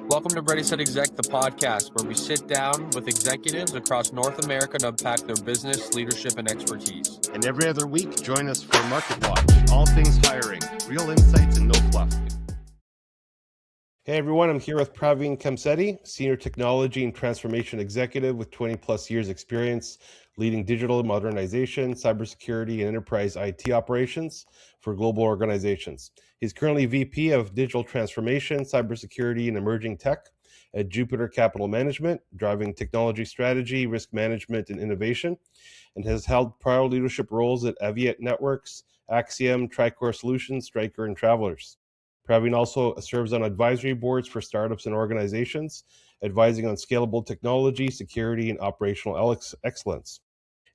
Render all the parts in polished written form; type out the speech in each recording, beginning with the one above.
Welcome to Ready Set Exec, the podcast where we sit down with executives across North America to unpack their business, leadership, and expertise. And every other week, join us for Market Watch, all things hiring, real insights and no fluff. Hey everyone, I'm here with Praveen Kamsetti, Senior Technology and Transformation Executive with 20 plus years experience leading digital modernization, cybersecurity, and enterprise IT operations for global organizations. He's currently VP of Digital Transformation, Cybersecurity, and Emerging Tech at Jupiter Capital Management, driving technology strategy, risk management, and innovation, and has held prior leadership roles at Aviat Networks, Axiom, Tricor Solutions, Stryker, and Travelers. Praveen also serves on advisory boards for startups and organizations, advising on scalable technology, security, and operational excellence.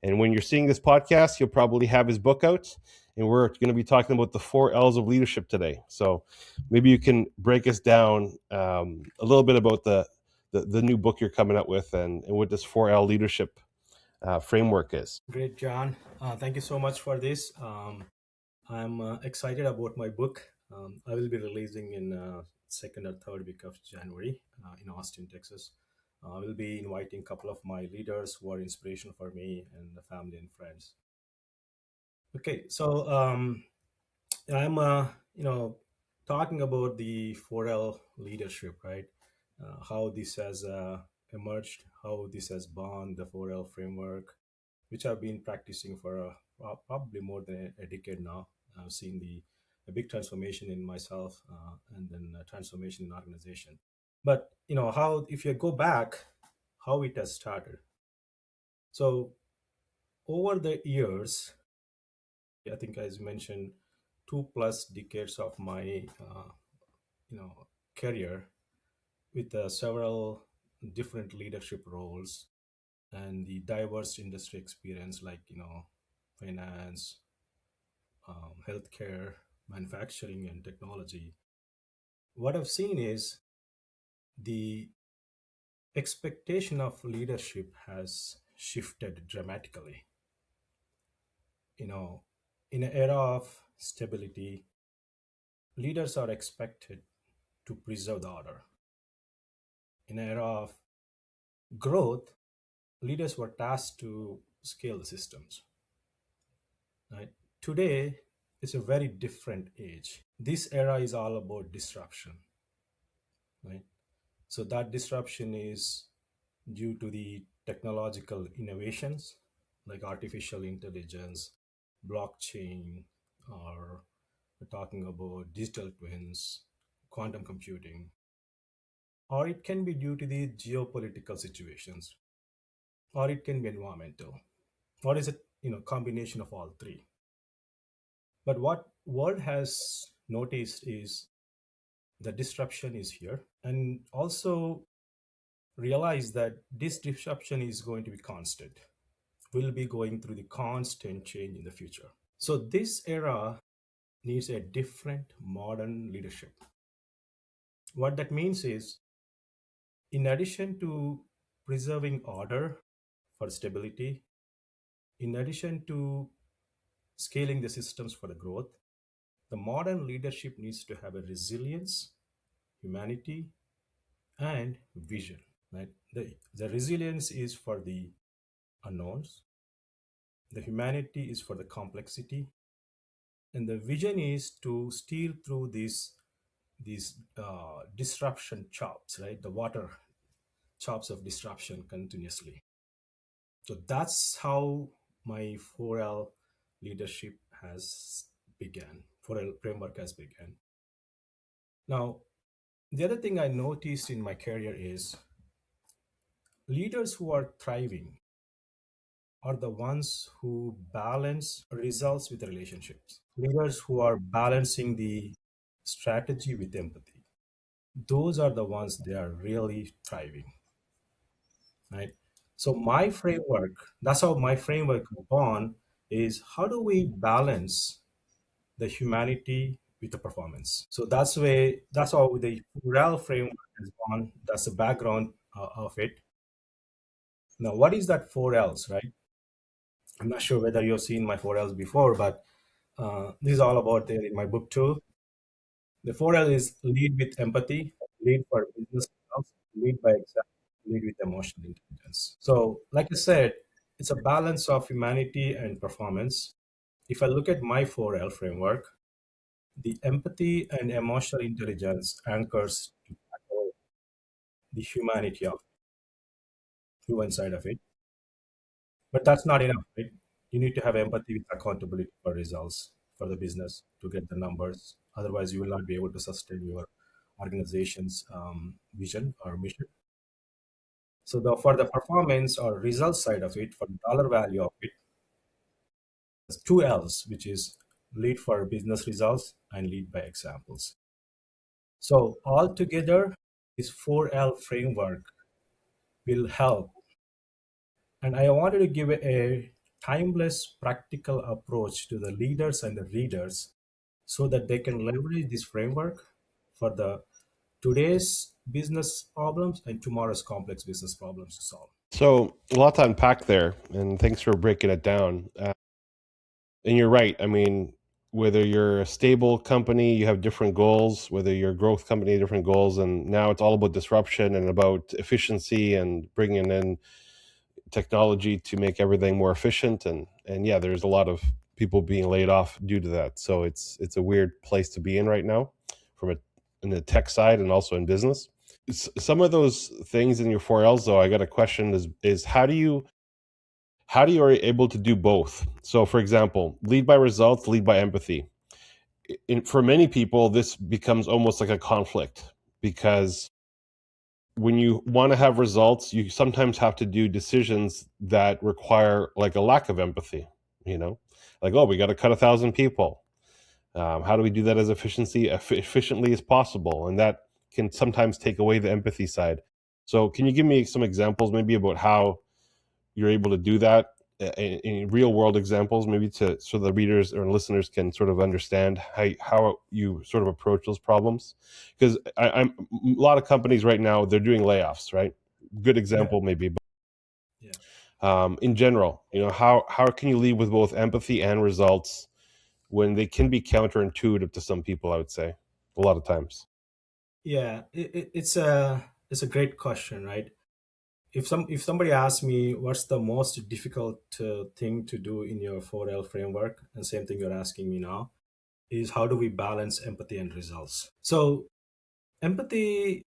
And when you're seeing this podcast, you'll probably have his book out, and we're going to be talking about the 4 L's of leadership today. So maybe you can break us down a little bit about the new book you're coming out with and what this 4L leadership framework is. Great, John. Thank you so much for this. I'm excited about my book. I will be releasing in second or third week of January in Austin, Texas. I will be inviting a couple of my leaders who are inspiration for me and the family and friends. Okay, so I'm talking about the 4L leadership, right? How this has emerged, how this has born the 4L framework, which I've been practicing for probably more than a decade now. I've seen a big transformation in myself and then a transformation in organization. But how, if you go back, how it has started. So over the years, I think as mentioned, 2+ decades of my career with several different leadership roles and the diverse industry experience like finance, healthcare, manufacturing, and technology. What I've seen is the expectation of leadership has shifted dramatically. In an era of stability, leaders are expected to preserve the order. In an era of growth, leaders were tasked to scale the systems. Right? Today, it's a very different age. This era is all about disruption. Right? So that disruption is due to the technological innovations like artificial intelligence, blockchain, or we're talking about digital twins, quantum computing, or it can be due to the geopolitical situations, or it can be environmental, or is it combination of all three. But what world has noticed is the disruption is here, and also realize that this disruption is going to be constant. We'll be going through the constant change in the future. So this era needs a different modern leadership. What that means is, in addition to preserving order for stability, in addition to scaling the systems for the growth, the modern leadership needs to have a resilience, humanity, and vision. Right? The resilience is for the unknowns, the humanity is for the complexity, and the vision is to steal through these disruption chops, right? The water chops of disruption continuously. So that's how my 4L leadership has began. 4L framework has begun. Now, the other thing I noticed in my career is leaders who are thriving are the ones who balance results with relationships. Leaders who are balancing the strategy with empathy. Those are the ones they are really thriving, right? So my framework, that's how my framework is born, is how do we balance the humanity with the performance? So that's how the RAL framework is born. That's the background of it. Now, what is that 4Ls, right? I'm not sure whether you've seen my 4Ls before, but this is all about there in my book too. The 4L is lead with empathy, lead for business results, lead by example, lead with emotional intelligence. So, like I said, it's a balance of humanity and performance. If I look at my 4L framework, the empathy and emotional intelligence anchors to tackle the humanity of human side of it. But that's not enough, right? You need to have empathy with accountability for results for the business to get the numbers. Otherwise, you will not be able to sustain your organization's vision or mission. So, for the performance or results side of it, for the dollar value of it, there's two L's, which is lead for business results and lead by examples. So, altogether, this 4L framework will help. And I wanted to give a timeless, practical approach to the leaders and the readers so that they can leverage this framework for the today's business problems and tomorrow's complex business problems to solve. So a lot to unpack there, and thanks for breaking it down. And you're right. I mean, whether you're a stable company, you have different goals. Whether you're a growth company, different goals. And now it's all about disruption and about efficiency and bringing in technology to make everything more efficient. And yeah, there's a lot of people being laid off due to that. So it's a weird place to be in right now, from a in the tech side and also in business. Some of those things in your 4Ls, though, I got a question: is how do you are able to do both? So, for example, lead by results, lead by empathy. For many people, this becomes almost like a conflict, because when you want to have results, you sometimes have to do decisions that require like a lack of empathy. You know, like, oh, we got to cut 1,000 people. How do we do that as efficiently as possible? And that can sometimes take away the empathy side. So, can you give me some examples, maybe about how you're able to do that in real world examples, maybe to so the readers or listeners can sort of understand how you sort of approach those problems? Because I'm a lot of companies right now, they're doing layoffs, right? Good Yeah, example maybe. yeah, In general, how can you lead with both empathy and results when they can be counterintuitive to some people? I would say a lot of times. yeah. It's a great question, right? If somebody asks me what's the most difficult thing to do in your 4L framework, and same thing you're asking me now, is how do we balance empathy and results? So empathy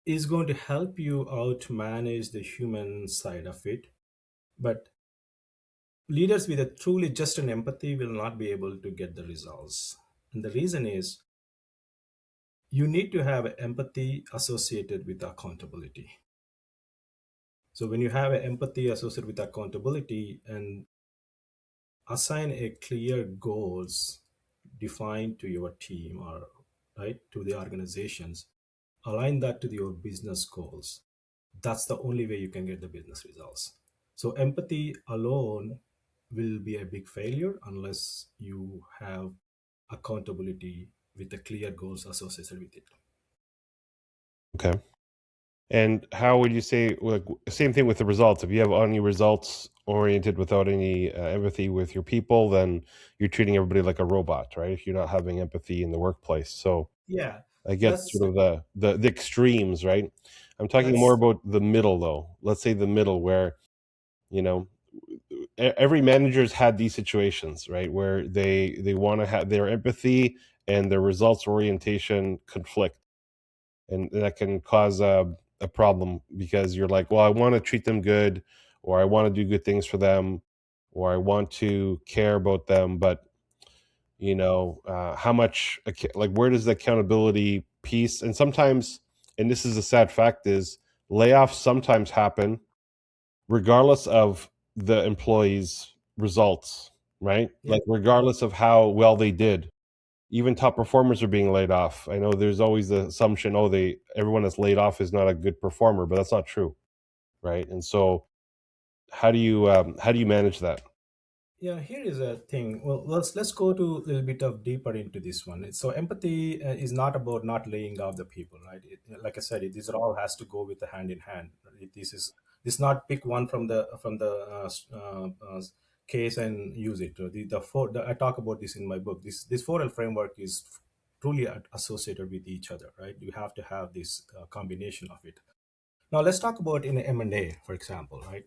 is going to help you out to manage the human side of it, but leaders with a truly just an empathy will not be able to get the results. And the reason is you need to have empathy associated with accountability. So when you have empathy associated with accountability and assign a clear goals defined to your team or right to the organizations, align that to your business goals, that's the only way you can get the business results. So empathy alone will be a big failure unless you have accountability with the clear goals associated with it. Okay. And how would you say, like, same thing with the results? If you have only results oriented without any empathy with your people, then you're treating everybody like a robot, right? If you're not having empathy in the workplace. So Yeah, I get that's sort of the extremes, right? I'm talking more that's about the middle, though. Let's say the middle, where you know every manager's had these situations, right, where they want to have their empathy and their results orientation conflict, and that can cause a problem, because you're like, well, I want to treat them good, or I want to do good things for them, or I want to care about them, but how much, like, where does the accountability piece? And sometimes, and this is a sad fact, is layoffs sometimes happen regardless of the employees results, right? yeah, Like, regardless of how well they did. Even top performers are being laid off. I know there's always the assumption, oh, they everyone that's laid off is not a good performer, but that's not true, right? And so, how do you manage that? yeah. Here is a thing. Well, let's go to a little bit of deeper into this one. So empathy is not about not laying off the people, right? Like I said, these are all has to go with the hand in hand. This not pick one from the case and use it. I talk about this in my book. This 4L framework is truly associated with each other, right? You have to have this combination of it. Now let's talk about in M&A, for example, right?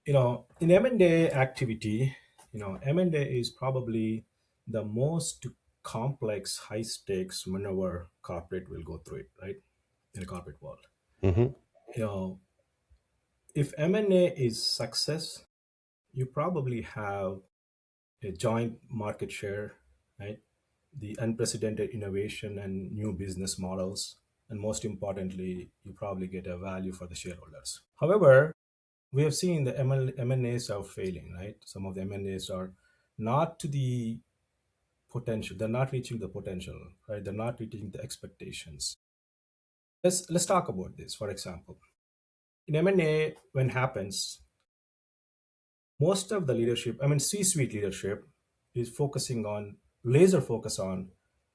In M&A activity, M&A is probably the most complex, high stakes maneuver corporate will go through it, right? In a corporate world. Hmm. You know, if M&A is success, you probably have a joint market share, right? The unprecedented innovation and new business models. And most importantly, you probably get a value for the shareholders. However, we have seen the M&As are failing, right? Some of the M&As are not to the potential. They're not reaching the potential, right? They're not reaching the expectations. Let's talk about this. For example, in M&A, when happens, most of the leadership, I mean, C-suite leadership, is focusing on laser focus on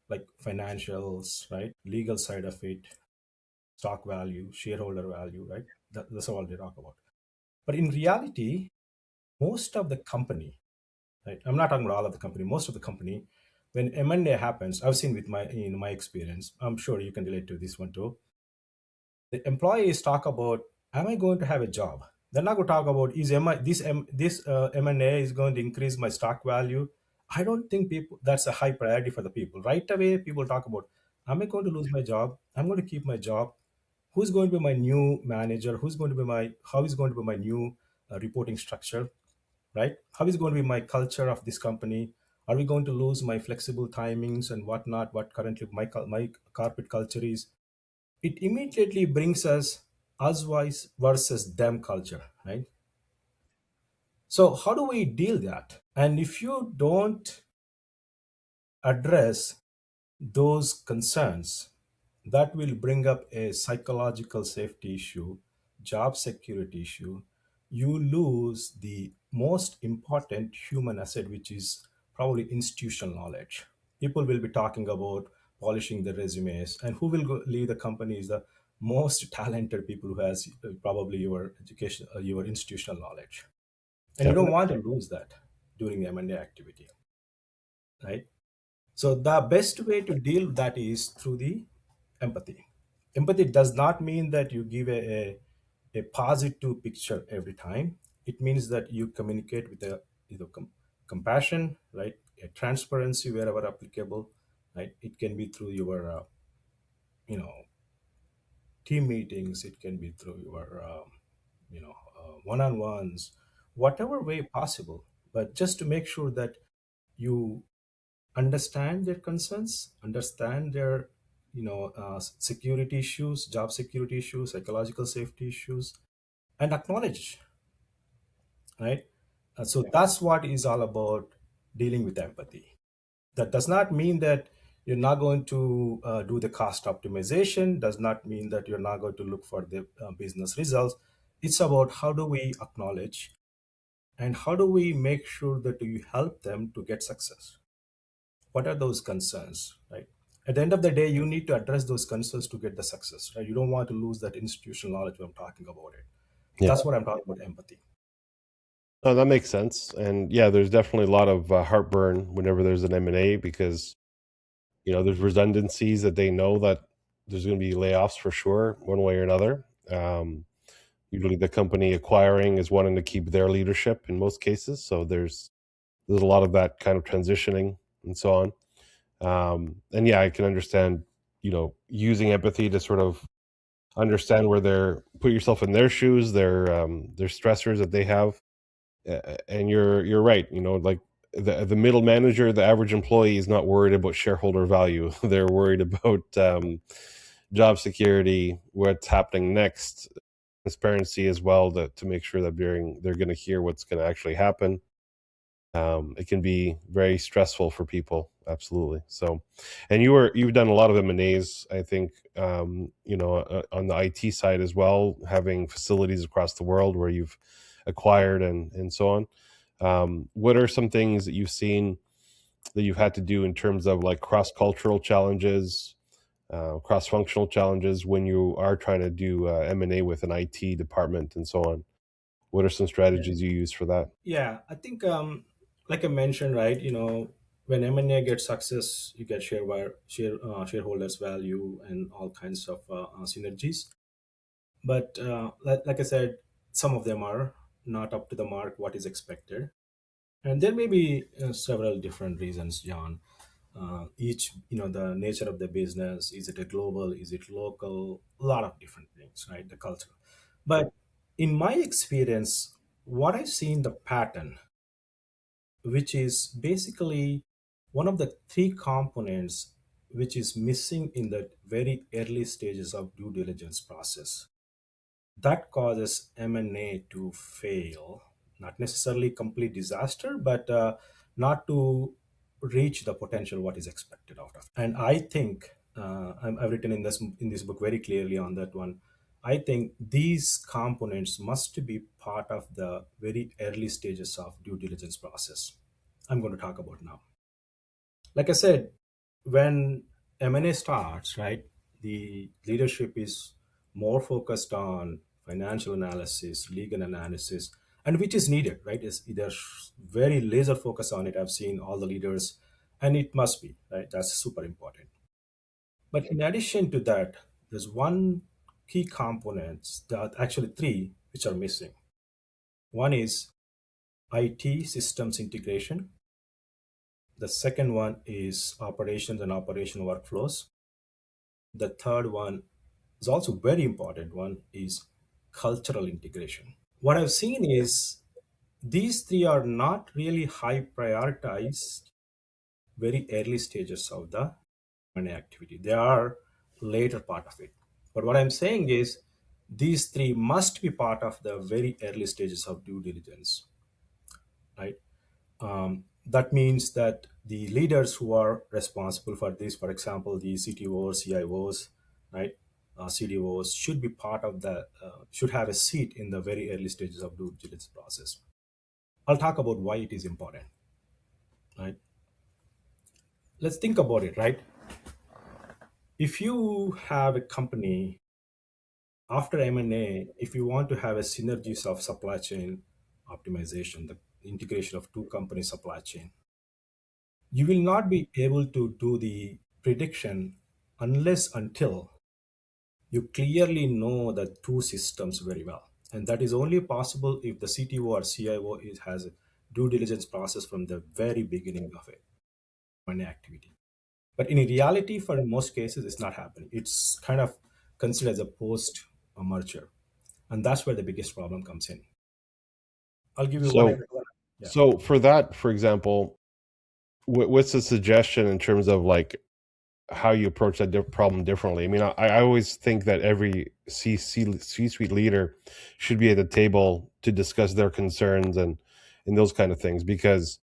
like financials, right? Legal side of it, stock value, shareholder value, right? That's all they talk about. But in reality, most of the company, right? I'm not talking about all of the company. Most of the company, when M&A happens, I've seen with my experience. I'm sure you can relate to this one too. The employees talk about, am I going to have a job? They're not going to talk about, is am I, this M&A is going to increase my stock value. I don't think people that's a high priority for the people. Right away, people talk about, am I going to lose my job? I'm going to keep my job. Who's going to be my new manager? How is going to be my new reporting structure? Right? How is going to be my culture of this company? Are we going to lose my flexible timings and whatnot? What currently my corporate culture is? It immediately brings us versus them culture, right? So how do we deal that? And if you don't address those concerns, that will bring up a psychological safety issue, job security issue. You lose the most important human asset, which is probably institutional knowledge. People will be talking about polishing the resumes, and who will leave the company is the most talented people who has probably your education, your institutional knowledge, and you Yep. don't want to lose that during the M&A activity, right? So the best way to deal with that is through the empathy. Empathy does not mean that you give a positive picture every time. It means that you communicate with a compassion, right? A transparency wherever applicable, right? It can be through your you know team meetings. It can be through your one-on-ones, whatever way possible. But just to make sure that you understand their concerns, understand their security issues, job security issues, psychological safety issues, and acknowledge, right? So that's what is all about dealing with empathy. That does not mean that you're not going to do the cost optimization, does not mean that you're not going to look for the business results. It's about how do we acknowledge and how do we make sure that you help them to get success. What are those concerns, right? At the end of the day, you need to address those concerns to get the success, right? You don't want to lose that institutional knowledge when I'm talking about it. Yeah. That's what I'm talking about, empathy. Oh, that makes sense. And yeah, there's definitely a lot of heartburn whenever there's an M&A because, there's redundancies that they know that there's going to be layoffs for sure, one way or another. Usually the company acquiring is wanting to keep their leadership in most cases. So there's a lot of that kind of transitioning and so on. And yeah, I can understand, using empathy to sort of understand where put yourself in their shoes, their stressors that they have. And you're right, like the middle manager, the average employee is not worried about shareholder value. They're worried about job security, what's happening next, transparency as well, to make sure that they're going to hear what's going to actually happen. It can be very stressful for people, absolutely. So, and you've done a lot of M&As, I think, on the IT side as well, having facilities across the world where you've acquired and so on. What are some things that you've seen that you've had to do in terms of like cross-cultural challenges, cross-functional challenges when you are trying to do M&A with an IT department and so on? What are some strategies you use for that? Yeah, I think like I mentioned, right, when M&A gets success, you get shareholders value and all kinds of synergies. But like I said, some of them are not up to the mark what is expected, and there may be several different reasons, John. Each, the nature of the business, is it a global, is it local, a lot of different things, right? The culture. But in my experience, what I've seen the pattern, which is basically one of the three components which is missing in the very early stages of due diligence process, that causes M&A to fail, not necessarily complete disaster, but not to reach the potential what is expected out of. And I think I've written in this book very clearly on that one. I think these components must be part of the very early stages of due diligence process. I'm going to talk about now. Like I said, when M&A starts, right, the leadership is more focused on financial analysis, legal analysis, and which is needed, right? Is they're very laser focused on it. I've seen all the leaders, and it must be, right? That's super important. But in addition to that, there's one key components that actually three which are missing. One is IT systems integration. The second one is operations and operational workflows. The third one is also very important one is cultural integration. What I've seen is these three are not really high prioritized very early stages of the M&A activity. They are later part of it. But what I'm saying is these three must be part of the very early stages of due diligence, right? That means that the leaders who are responsible for this, for example, the CTOs, CIOs, right, CDOs, should be part of should have a seat in the very early stages of due diligence process. I'll talk about why it is important, right? Let's think about it, right? If you have a company after M&A, if you want to have a synergies of supply chain optimization, the integration of two company supply chain, you will not be able to do the prediction unless until you clearly know the two systems very well. And that is only possible if the CTO or CIO has a due diligence process from the very beginning of it, an activity. But in reality, for most cases, it's not happening. It's kind of considered as a post merger. And that's where the biggest problem comes in. I'll give you one So, example. Yeah. so for that, for example, what's the suggestion in terms of like how you approach that problem differently? I mean, I always think that every C-suite leader should be at the table to discuss their concerns and those kind of things, because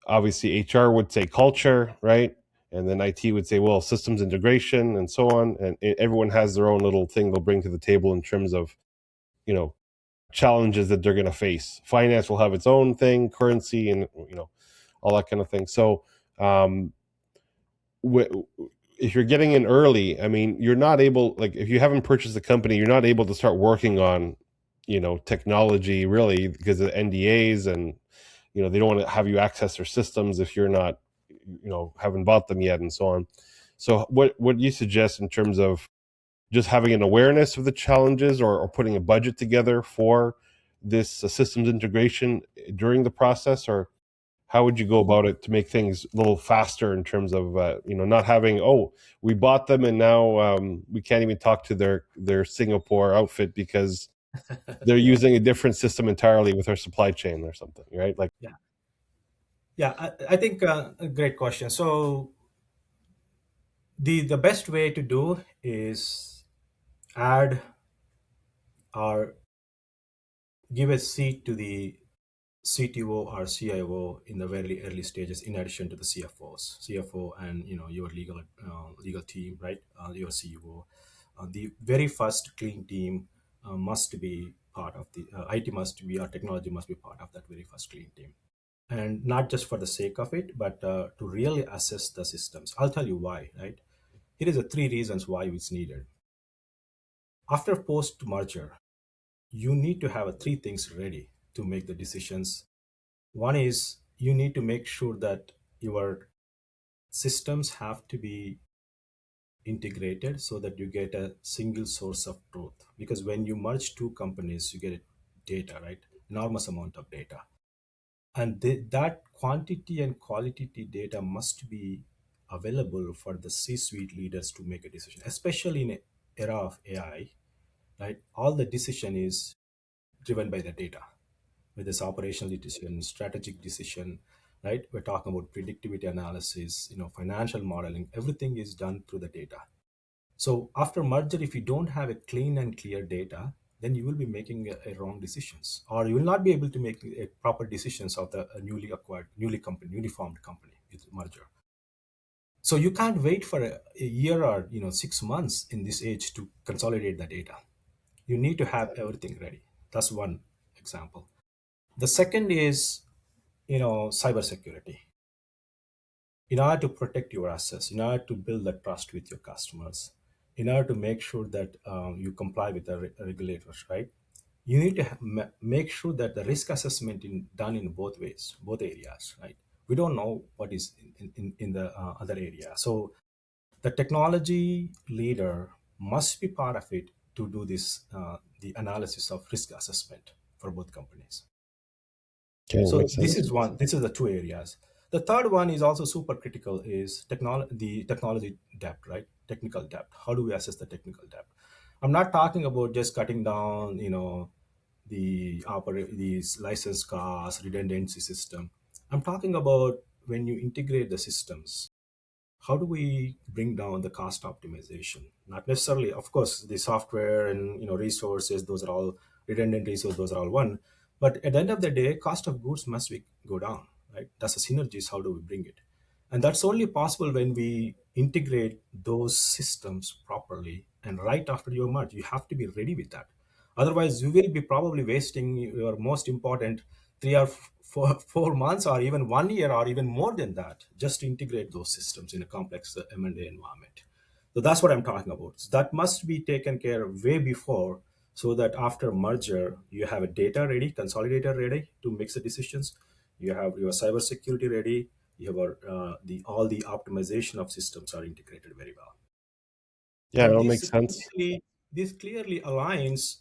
obviously HR would say culture, right? And then IT would say, well, systems integration and so on. And everyone has their own little thing they'll bring to the table in terms of, you know, challenges that they're going to face. Finance will have its own thing, currency, and, all that kind of thing. So, um, if you're getting in early, I mean, you're not able, like, if you haven't purchased a company, you're not able to start working on, technology really because of NDAs, and they don't want to have you access their systems if you're not, haven't bought them yet, and so on. So what do you suggest in terms of just having an awareness of the challenges, or putting a budget together for this systems integration during the process, or how would you go about it to make things a little faster in terms of not having, oh, we bought them and now we can't even talk to their Singapore outfit because they're Yeah. using a different system entirely with our supply chain or something, right? Like, Yeah. Yeah. I think a great question. So the best way to do is add or give a seat to the CTO or CIO in the very early stages, in addition to the CFO, and your legal team, right? Your CEO. The very first clean team must be part of the IT must be or technology must be part of that very first clean team, and not just for the sake of it, but to really assess the systems. I'll tell you why, right? Here is the three reasons why it's needed. After post merger, you need to have three things ready to make the decisions. One is you need to make sure that your systems have to be integrated so that you get a single source of truth. Because when you merge two companies, you get data, right? Enormous amount of data. And that quantity and quality data must be available for the C-suite leaders to make a decision, especially in an era of AI, right? All the decision is driven by the data, whether it's operational decision, strategic decision, right? We're talking about predictivity analysis, financial modeling. Everything is done through the data. So after merger, if you don't have a clean and clear data, then you will be making a wrong decisions, or you will not be able to make a proper decisions of the newly acquired, newly formed company with merger. So you can't wait for a year or 6 months in this age to consolidate the data. You need to have everything ready. That's one example. The second is cybersecurity. In order to protect your assets, in order to build the trust with your customers, in order to make sure that you comply with the regulators, right? You need to make sure that the risk assessment done in both ways, both areas, right? We don't know what is in the other area. So the technology leader must be part of it to do this, the analysis of risk assessment for both companies. Okay, that So makes this sense. is one. This is the two areas. The third one is also super critical. Is the technology debt, right? Technical debt. How do we assess the technical debt? I'm not talking about just cutting down, these license costs, redundancy system. I'm talking about when you integrate the systems, how do we bring down the cost optimization? Not necessarily, of course, the software and resources, those are all redundant resources, those are all one. But at the end of the day, cost of goods must go down, right? That's a synergies. How do we bring it? And that's only possible when we integrate those systems properly and right after your merge. You have to be ready with that. Otherwise, you will be probably wasting your most important 3 or 4 months or even 1 year or even more than that just to integrate those systems in a complex M&A environment. So that's what I'm talking about. So that must be taken care of way before, so that after merger, you have a data ready, consolidator ready to make the decisions. You have your cybersecurity ready. You have all the optimization of systems are integrated very well. Yeah, And that makes sense. this clearly aligns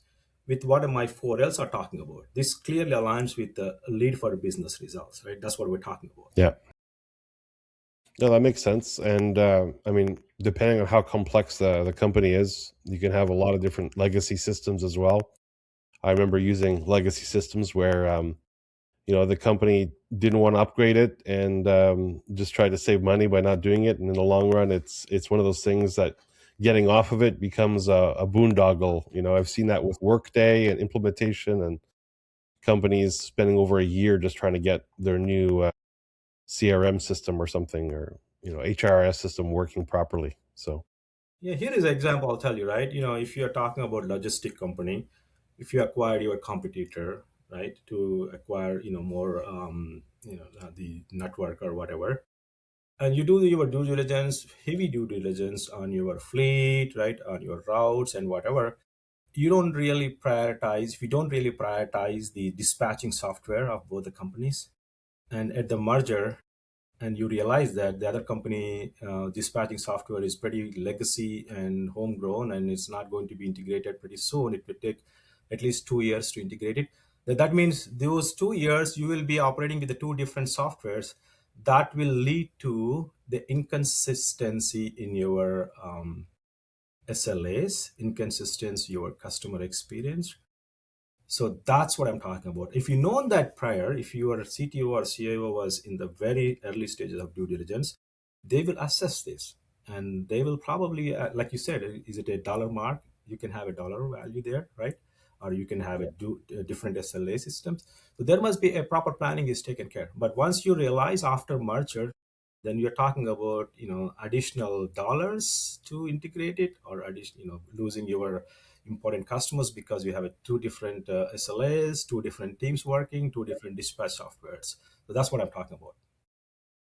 with what my 4Ls are talking about. This clearly aligns with the lead for business results, right? That's what we're talking about. Yeah. No, that makes sense. And I mean, depending on how complex the company is, you can have a lot of different legacy systems as well. I remember using legacy systems where, the company didn't want to upgrade it and just tried to save money by not doing it. And in the long run, it's one of those things that getting off of it becomes a boondoggle. I've seen that with Workday and implementation and companies spending over a year just trying to get their new CRM system or something, or HRS system working properly. So Yeah, here is an example I'll tell you, right? If you're talking about logistic company, if you acquire your competitor, right, to acquire, more, the network or whatever, and you do your due diligence, heavy due diligence on your fleet, right, on your routes and whatever, if you don't really prioritize the dispatching software of both the companies, and at the merger, and you realize that the other company dispatching software is pretty legacy and homegrown, and it's not going to be integrated pretty soon. It will take at least 2 years to integrate it. That means those 2 years you will be operating with the two different softwares. That will lead to the inconsistency in your SLAs, inconsistency your customer experience. So that's what I'm talking about. If you know that prior, if your CTO or CIO was in the very early stages of due diligence, they will assess this, and they will probably, like you said, is it a dollar mark? You can have a dollar value there, right? Or you can have different SLA systems. So there must be a proper planning is taken care. But once you realize after merger, then you're talking about additional dollars to integrate it, or losing your important customers because you have two different SLAs, two different teams working, two different dispatch softwares. So that's what I'm talking about.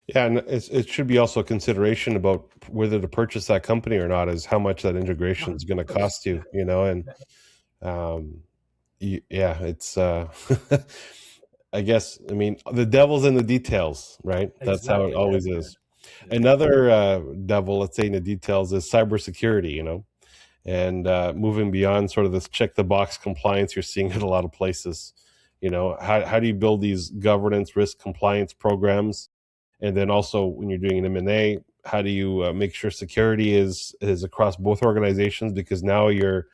yeah, and it should be also a consideration about whether to purchase that company or not, is how much that integration Ah, is going to of course. cost you, and yeah, it's I guess, I mean, the devil's in the details, right? That's how it Exactly. always Yeah. is. Yeah. Another devil, let's say, in the details is cybersecurity, and moving beyond sort of this check the box compliance you're seeing in a lot of places. How do you build these governance risk compliance programs? And then also when you're doing an M&A, how do you make sure security is across both organizations? Because now you're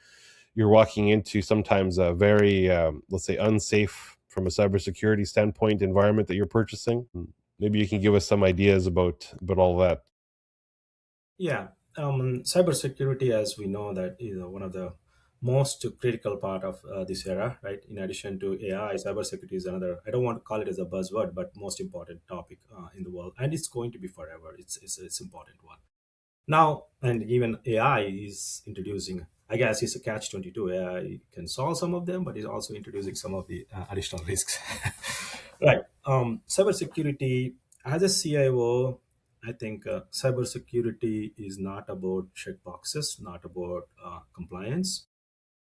walking into sometimes a very let's say unsafe from a cybersecurity standpoint environment that you're purchasing. Maybe you can give us some ideas about all that. Yeah. Cybersecurity, as we know, that is one of the most critical part of this era, right? In addition to AI, cybersecurity is another. I don't want to call it as a buzzword, but most important topic in the world, and it's going to be forever. It's important one. Now, and even AI is introducing, I guess it's a catch 22. AI can solve some of them, but it's also introducing some of the additional risks. Right. Cybersecurity, as a CIO, I think cybersecurity is not about checkboxes, not about compliance.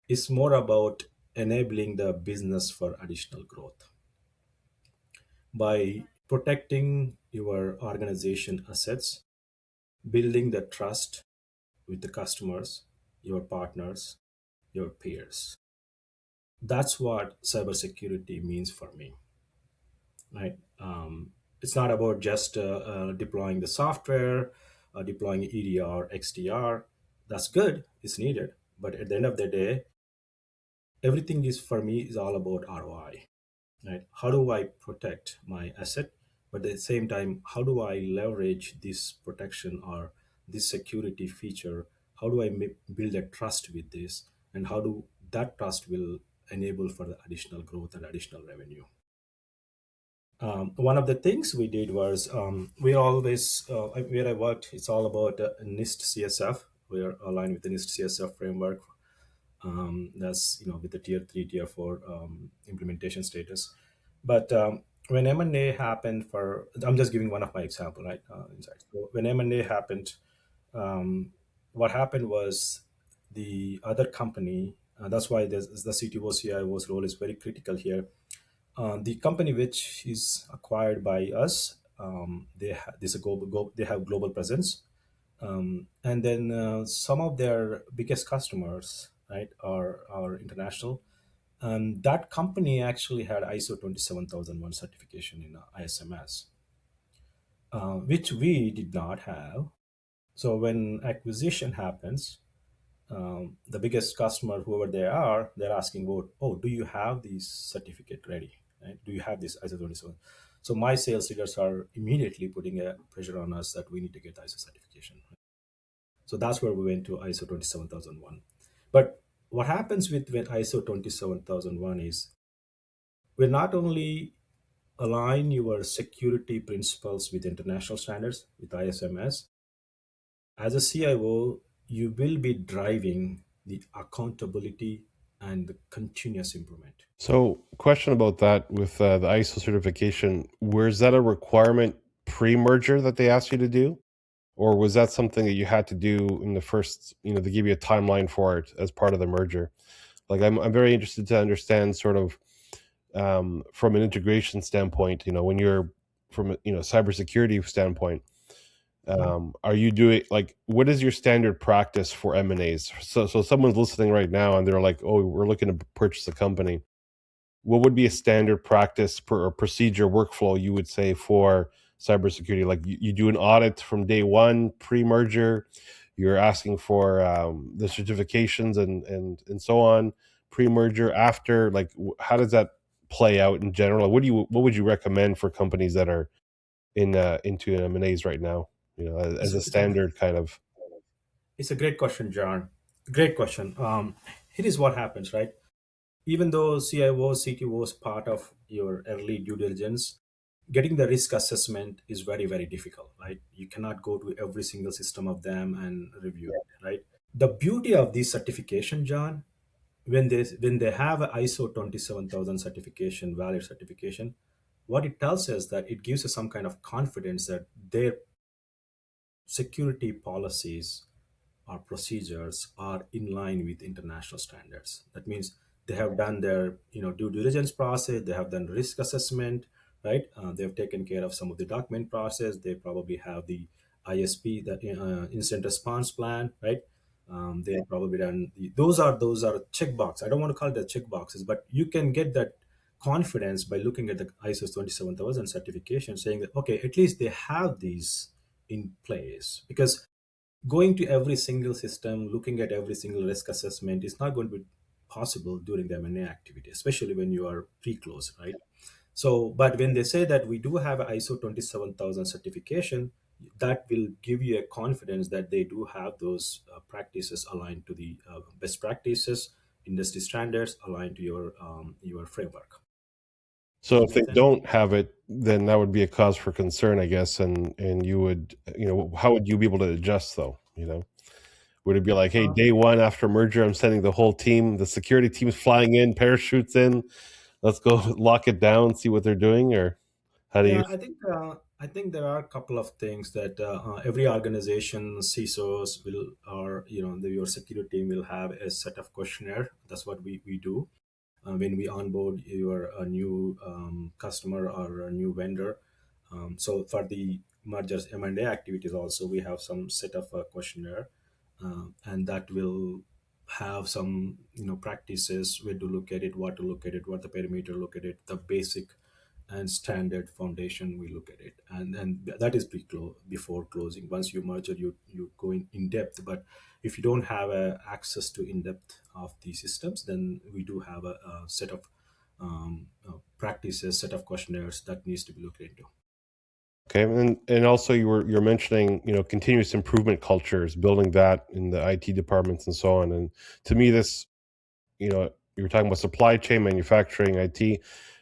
It's more about enabling the business for additional growth by protecting your organization assets, building the trust with the customers, your partners, your peers. That's what cybersecurity means for me, right? It's not about just deploying the software, deploying EDR, XDR. That's good, it's needed. But at the end of the day, everything is for me is all about ROI, right? How do I protect my asset? But at the same time, how do I leverage this protection or this security feature? How do I build a trust with this? And how do that trust will enable for the additional growth and additional revenue? One of the things we did was we always, where I worked, it's all about NIST CSF. We're aligned with the NIST CSF framework. That's with the tier 3 tier 4 implementation status. But when M&A happened, for I'm just giving one of my example, right? Inside. So when M&A happened, um, what happened was the other company, that's why the CTO CIO's role is very critical here. The company which is acquired by us, this a they have global presence, and then some of their biggest customers, right, are international. And that company actually had ISO 27001 certification in ISMS, which we did not have. So when acquisition happens, the biggest customer, whoever they are, they're asking, "Well, oh, do you have this certificate ready? Right? Do you have this ISO 27?" So my sales leaders are immediately putting a pressure on us that we need to get ISO certification. So that's where we went to ISO 27001. But what happens with when ISO 27001 is we not only align your security principles with international standards with ISMS, as a CIO, you will be driving the accountability and the continuous improvement. So, question about that with the ISO certification, was that a requirement pre-merger that they asked you to do? Or was that something that you had to do in the first, they give you a timeline for it as part of the merger? Like, I'm very interested to understand sort of from an integration standpoint, when you're from a cybersecurity standpoint, are you doing like what is your standard practice for M&As? So someone's listening right now and they're like, oh, we're looking to purchase a company. What would be a standard practice or procedure workflow you would say for cybersecurity? Like you do an audit from day one, pre-merger, you're asking for the certifications and so on, pre-merger, after, like how does that play out in general? What would you recommend for companies that are into M&As right now? As It's, a it's, a, standard kind of. it's a great question, John. Great question. Here is what happens, right? Even though CIO, CTO is part of your early due diligence, getting the risk assessment is very, very difficult, right? You cannot go to every single system of them and review it, right? The beauty of this certification, John, when they have a ISO 27000 certification, valid certification, what it tells us that it gives us some kind of confidence that their security policies or procedures are in line with international standards. That means They have done their due diligence process. They have done risk assessment, right? They've taken care of some of the document process. They probably have the ISP, the instant response plan, right? They have probably done those are checkbox. I don't want to call it the check boxes, but you can get that confidence by looking at the ISO 27000 certification, saying that okay, at least they have these in place. Because going to every single system, looking at every single risk assessment is not going to be possible during the M&A activity, especially when you are pre-close, right? So, but when they say that we do have ISO 27000 certification, that will give you a confidence that they do have those practices aligned to the best practices, industry standards aligned to your framework. Does So it if they make sense? don't have it, then that would be a cause for concern, I guess. And you would, how would you be able to adjust though? Would it be like, hey, Uh, day one after merger, I'm sending the whole team, the security team's flying in, parachutes in, let's go lock it down, see what they're doing, or how do you? Yeah, I think there are a couple of things that every organization, CISOs will, or your security team will have a set of questionnaire. That's what we do when we onboard your a new customer or a new vendor. So for the mergers M&A activities, also we have some set of questionnaire, and that will have some practices, where to look at it, what to look at it, what the perimeter look at it, the basic and standard foundation we look at it, and that is before closing. Once you merge it, you go in depth. But if you don't have access to in depth of the systems, then we do have a set of practices, set of questionnaires that needs to be looked into. Okay, and also you're mentioning continuous improvement cultures, building that in the IT departments and so on. And to me, this you were talking about supply chain, manufacturing, IT.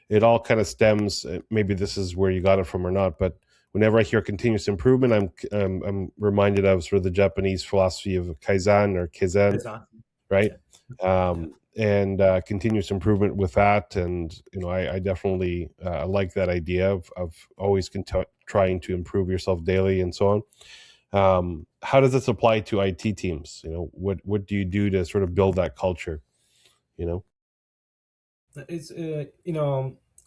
It all kind of stems. Maybe this is where you got it from or not, but whenever I hear continuous improvement, I'm reminded of sort of the Japanese philosophy of kaizen or kaizen, Exactly. right? Yeah. Yeah. And continuous improvement with that. And I definitely like that idea of always trying to improve yourself daily and so on. How does this apply to IT teams? What do you do to sort of build that culture? You know. It's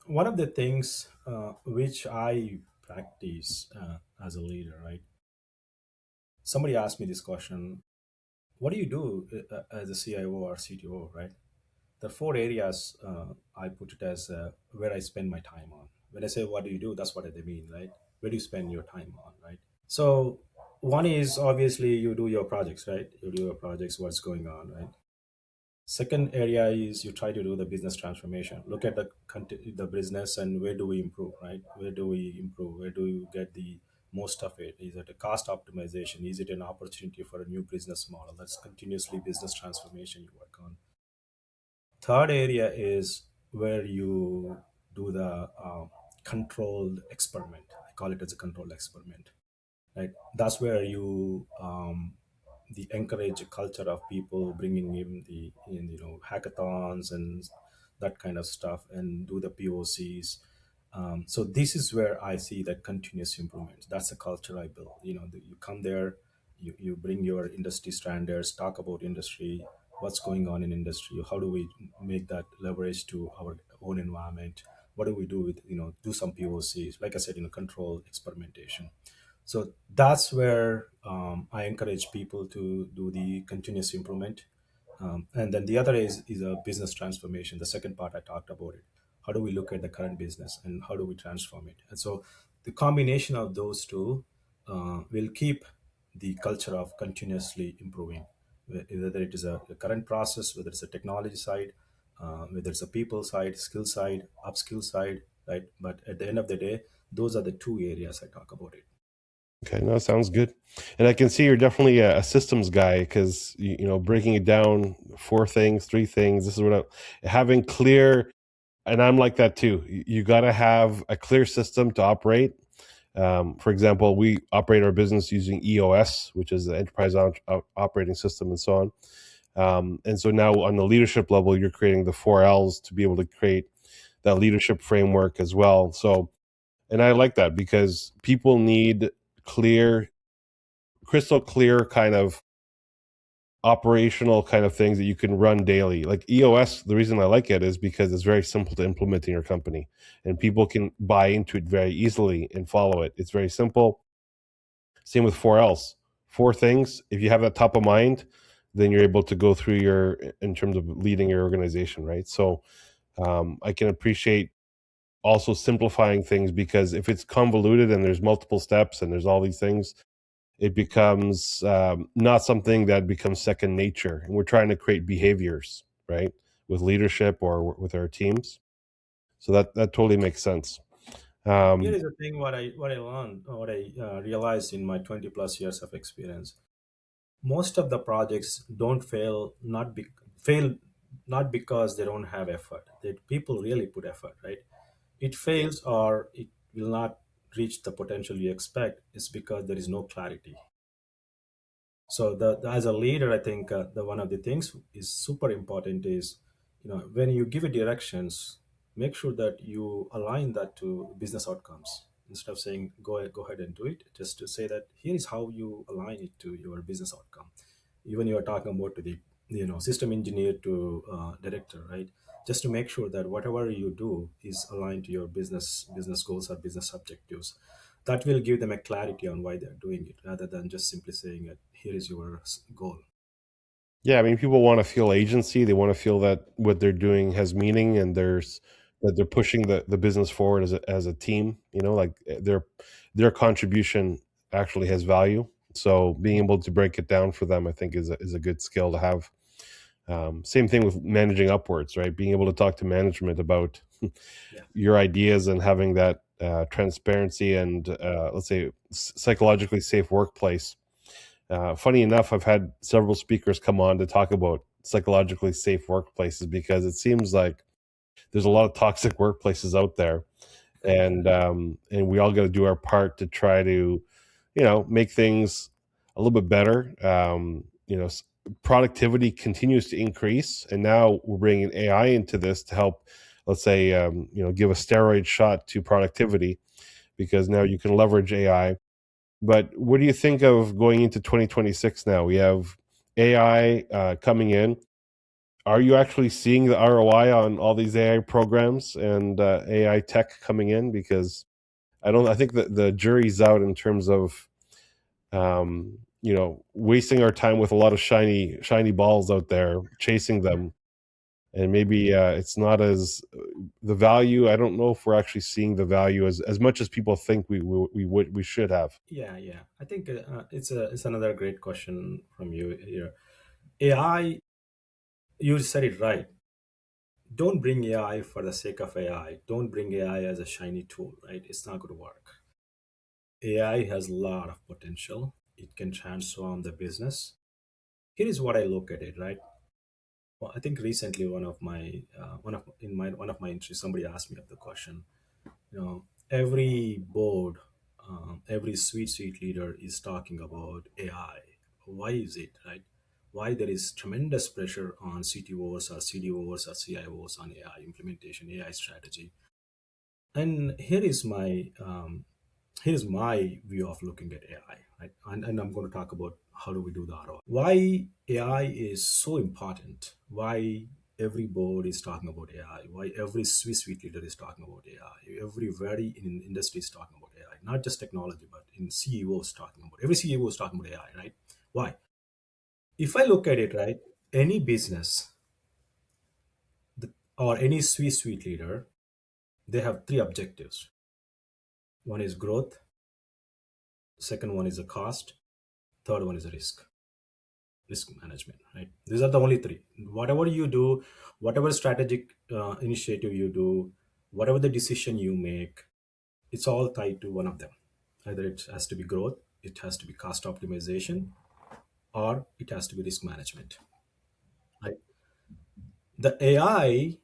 one of the things which I practice as a leader, right? Somebody asked me this question: what do you do as a CIO or CTO, right? The four areas I put it as where I spend my time on. When I say what do you do, that's what they mean, right? Where do you spend your time on, right? So one is obviously you do your projects, right? You do your projects, what's going on, right? Second area is you try to do the business transformation. Look at the business and where do we improve, right? Where do we improve? Where do you get the most of it? Is it a cost optimization? Is it an opportunity for a new business model? That's continuously business transformation you work on. Third area is where you do the controlled experiment. I call it as a controlled experiment, right? That's where you the encourage a culture of people bringing in hackathons and that kind of stuff, and do the POCs. So this is where I see that continuous improvement. That's the culture I build. You come there, you bring your industry standards, talk about industry, what's going on in industry, how do we make that leverage to our own environment, what do we do with do some POCs, like I said, control experimentation. So that's where I encourage people to do the continuous improvement. And then the other is a business transformation. The second part I talked about it. How do we look at the current business and how do we transform it? And so the combination of those two will keep the culture of continuously improving, whether it is a current process, whether it's a technology side, whether it's a people side, skill side, upskill side, right? But at the end of the day, those are the two areas I talk about it. Okay, no, sounds good. And I can see you're definitely a systems guy because breaking it down, four things, three things. This is what having clear, and I'm like that too. You got to have a clear system to operate. For example, we operate our business using EOS, which is the enterprise operating system, and so on. And so now on the leadership level, you're creating the four L's to be able to create that leadership framework as well. So, and I like that because people need clear, crystal clear kind of operational kind of things that you can run daily. Like EOS, the reason I like it is because it's very simple to implement in your company, and people can buy into it very easily and follow it. It's very simple. Same with 4Ls. Four things. If you have that top of mind, then you're able to go through your in terms of leading your organization, right? So I can appreciate also simplifying things, because if it's convoluted and there's multiple steps and there's all these things, it becomes not something that becomes second nature. And we're trying to create behaviors, right, with leadership or with our teams. So that totally makes sense. Here Um, is the thing: what I learned, what I realized in my 20+ years of experience. Most of the projects don't fail not because they don't have effort. That people really put effort, right? It fails or it will not reach the potential you expect is because there is no clarity. So as a leader, I think the one of the things is super important is, when you give it directions, make sure that you align that to business outcomes. Instead of saying go ahead and do it, just to say that here is how you align it to your business outcome. Even you are talking about to the system engineer to director, right? Just to make sure that whatever you do is aligned to your business goals or business objectives. That will give them a clarity on why they're doing it, rather than just simply saying that here is your goal. yeah, I mean, people want to feel agency. They want to feel that what they're doing has meaning, and there's that they're pushing the business forward as a team. Like their contribution actually has value. So being able to break it down for them, I think, is a good skill to have. Same thing with managing upwards, right? Being able to talk to management about Yeah. your ideas and having that transparency and let's say psychologically safe workplace. Funny enough, I've had several speakers come on to talk about psychologically safe workplaces, because it seems like there's a lot of toxic workplaces out there, and we all got to do our part to try to, make things a little bit better. Productivity continues to increase, and now we're bringing AI into this to help. Let's say, give a steroid shot to productivity, because now you can leverage AI. But what do you think of going into 2026 now? We have AI coming in. Are you actually seeing the ROI on all these AI programs and AI tech coming in? Because I think that the jury's out in terms of, wasting our time with a lot of shiny balls out there, chasing them. And maybe it's not as the value. I don't know if we're actually seeing the value as much as people think we should have. Yeah, yeah. I think it's another great question from you here. AI, you said it right. Don't bring AI for the sake of AI. Don't bring AI as a shiny tool, right? It's not going to work. AI has a lot of potential. It can transform the business. Here is what I look at it, right? Well, I think recently one of my entries, somebody asked me of the question. Every board, every suite leader is talking about AI. Why is it, right? Why there is tremendous pressure on CTOs or CDOs or CIOs on AI implementation, AI strategy. And here's my view of looking at AI, right? And I'm going to talk about how do we do the ROI. Why AI is so important. Why every board is talking about AI. Why every suite leader is talking about AI. Everybody in industry is talking about AI. Not just technology, but in CEOs talking about. Every CEO is talking about AI, right? Why? If I look at it, right, any business or any suite leader, they have three objectives. One is growth. Second one is a cost. Third one is a risk management, right? These are the only three. Whatever you do, whatever strategic initiative you do, whatever the decision you make, it's all tied to one of them. Either it has to be growth, it has to be cost optimization, or it has to be risk management, right? The AI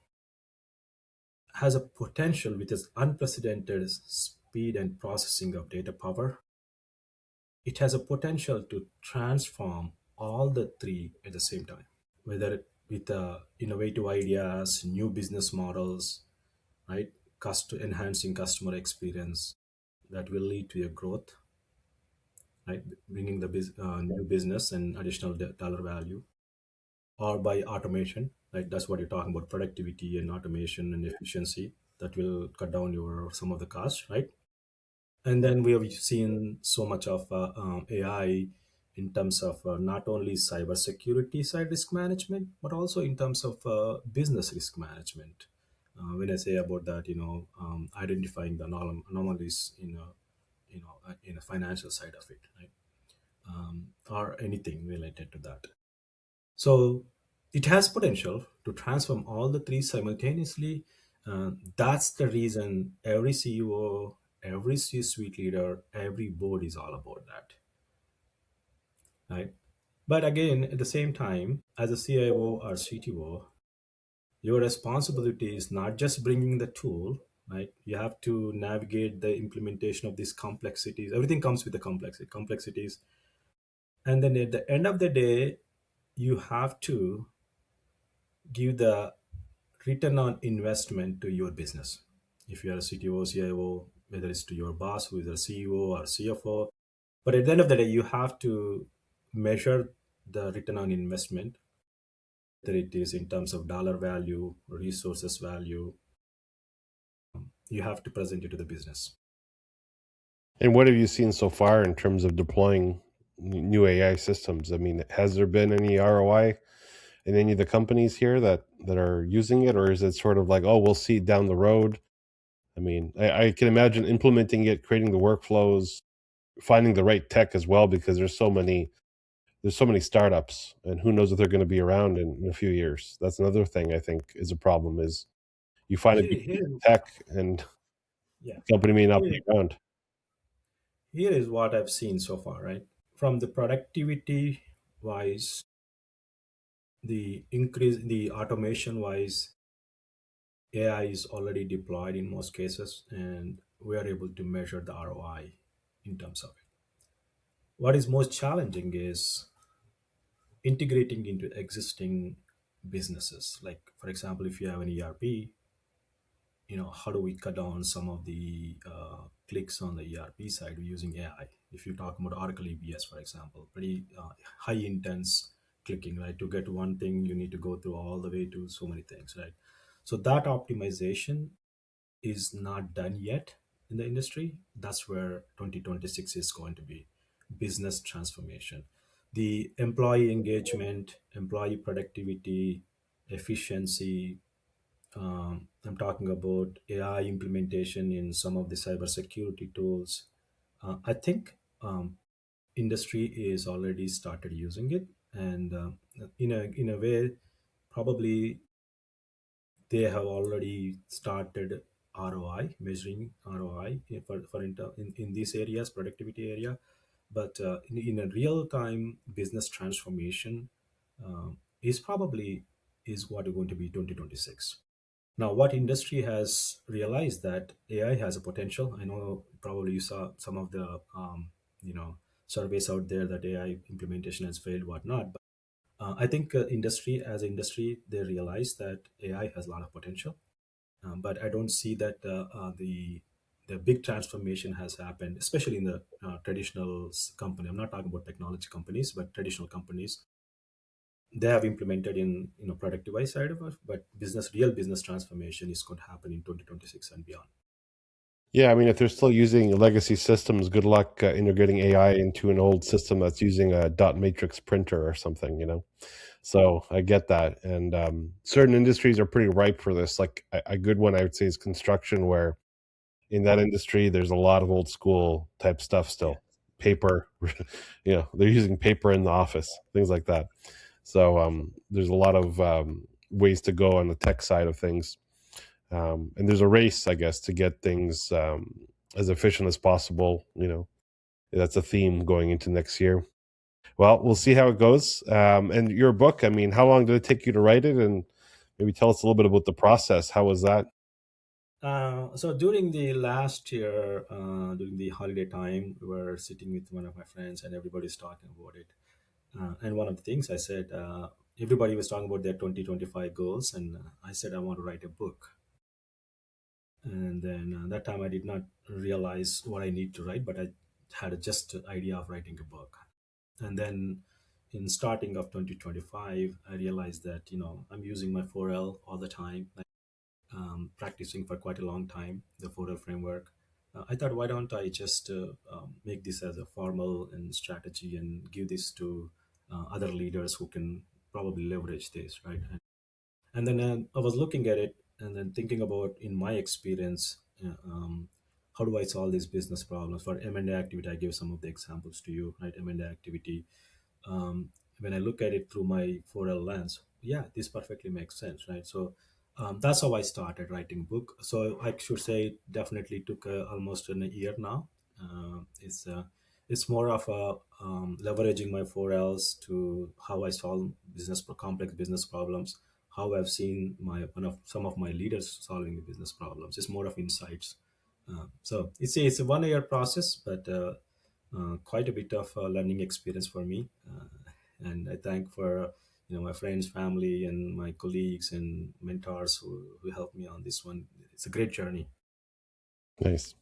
has a potential with its unprecedented speed and processing of data power. It has a potential to transform all the three at the same time, whether with innovative ideas, new business models, right? Enhancing customer experience that will lead to a growth, right? Bringing the new business and additional dollar value. or by automation. Like that's what you're talking about, productivity and automation and efficiency that will cut down your some of the costs, right? And then we have seen so much of AI in terms of not only cybersecurity side risk management, but also in terms of business risk management. When I say about that, identifying the anomalies in a financial side of it, right? Or anything related to that. So it has potential to transform all the three simultaneously. That's the reason every CEO, every C-suite leader, every board is all about that, right? But again, at the same time, as a CIO or CTO, your responsibility is not just bringing the tool, right? You have to navigate the implementation of these complexities. Everything comes with the complexities. And then at the end of the day, you have to give the return on investment to your business. If you are a CTO, CIO, whether it's to your boss who is a CEO or CFO, but at the end of the day, you have to measure the return on investment, whether it is in terms of dollar value, resources value, you have to present it to the business. And what have you seen so far in terms of deploying new AI systems? I mean, has there been any ROI in any of the companies here that are using it, or is it sort of like, oh, we'll see down the road? I mean, I can imagine implementing it, creating the workflows, finding the right tech as well, because there's so many startups, and who knows if they're going to be around in a few years. That's another thing I think is a problem, is you find a Here, good piece here, of tech and yeah, the company may not here, be around. here is what I've seen so far, right? From the productivity wise, the increase, the automation wise, AI is already deployed in most cases, and we are able to measure the ROI in terms of it. What is most challenging is integrating into existing businesses. Like, for example, if you have an ERP, how do we cut down some of the clicks on the ERP side using AI? If you talk about Oracle EBS, for example, pretty high intense clicking, right? To get one thing, you need to go through all the way to so many things, right? So that optimization is not done yet in the industry. That's where 2026 is going to be business transformation. The employee engagement, employee productivity, efficiency. I'm talking about AI implementation in some of the cybersecurity tools. I think industry is already started using it, and in a way, probably they have already started ROI, measuring ROI in these areas, productivity area. But in a real time business transformation is probably is what is going to be 2026. Now, what industry has realized that AI has a potential. I know probably you saw some of the you know surveys out there that AI implementation has failed, whatnot. I think industry as industry, they realize that AI has a lot of potential, but I don't see that the big transformation has happened, especially in the traditional company. I'm not talking about technology companies, but traditional companies. They have implemented in productivity side of it, but real business transformation is going to happen in 2026 and beyond. Yeah, I mean, if they're still using legacy systems, good luck integrating AI into an old system that's using a dot matrix printer or something. So I get that. And certain industries are pretty ripe for this. Like a good one, I would say, is construction, where in that industry, there's a lot of old school type stuff Yeah. still. Paper, they're using paper in the office, things like that. So there's a lot of ways to go on the tech side of things. And there's a race, I guess, to get things as efficient as possible. That's a theme going into next year. Well, we'll see how it goes. And your book, I mean, how long did it take you to write it? And maybe tell us a little bit about the process. How was that? So during the last year, during the holiday time, we were sitting with one of my friends, and everybody's talking about it. And one of the things I said, everybody was talking about their 2025 goals, and I said I want to write a book. And then that time I did not realize what I need to write, but I had a just idea of writing a book. And then in starting of 2025, I realized that I'm using my 4L all the time, practicing for quite a long time, the 4L framework. I thought, why don't I just make this as a formal and strategy and give this to other leaders who can probably leverage this, right? And then I was looking at it and then thinking about, in my experience, how do I solve these business problems for M&A activity? I gave some of the examples to you, right? M&A activity. um, when I look at it through my 4L lens, yeah, this perfectly makes sense, right? So that's how I started writing book. So I should say it definitely took almost a year now. It's more of a leveraging my 4Ls to how I solve complex business problems, how I've seen some of my leaders solving the business problems. It's more of insights. So it's a 1 year process, but quite a bit of learning experience for me. And I thank for my friends, family, and my colleagues and mentors who helped me on this one. It's a great journey. Nice.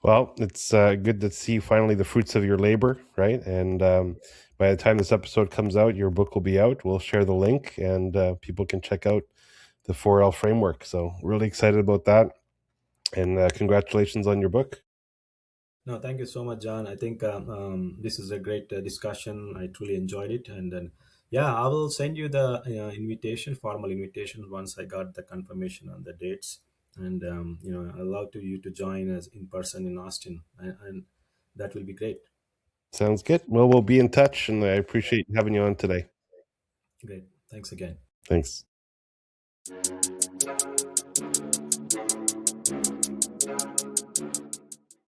Well, it's good to see finally the fruits of your labor, right? And by the time this episode comes out, your book will be out. We'll share the link, and people can check out the 4L framework. So, really excited about that. And congratulations on your book. No, thank you so much, John. I think this is a great discussion. I truly enjoyed it, and then yeah, I will send you the formal invitation, once I got the confirmation on the dates. And I love to you to join us in person in Austin, and that will be great. Sounds good. Well, we'll be in touch, and I appreciate having you on today. Great. Thanks again. Thanks.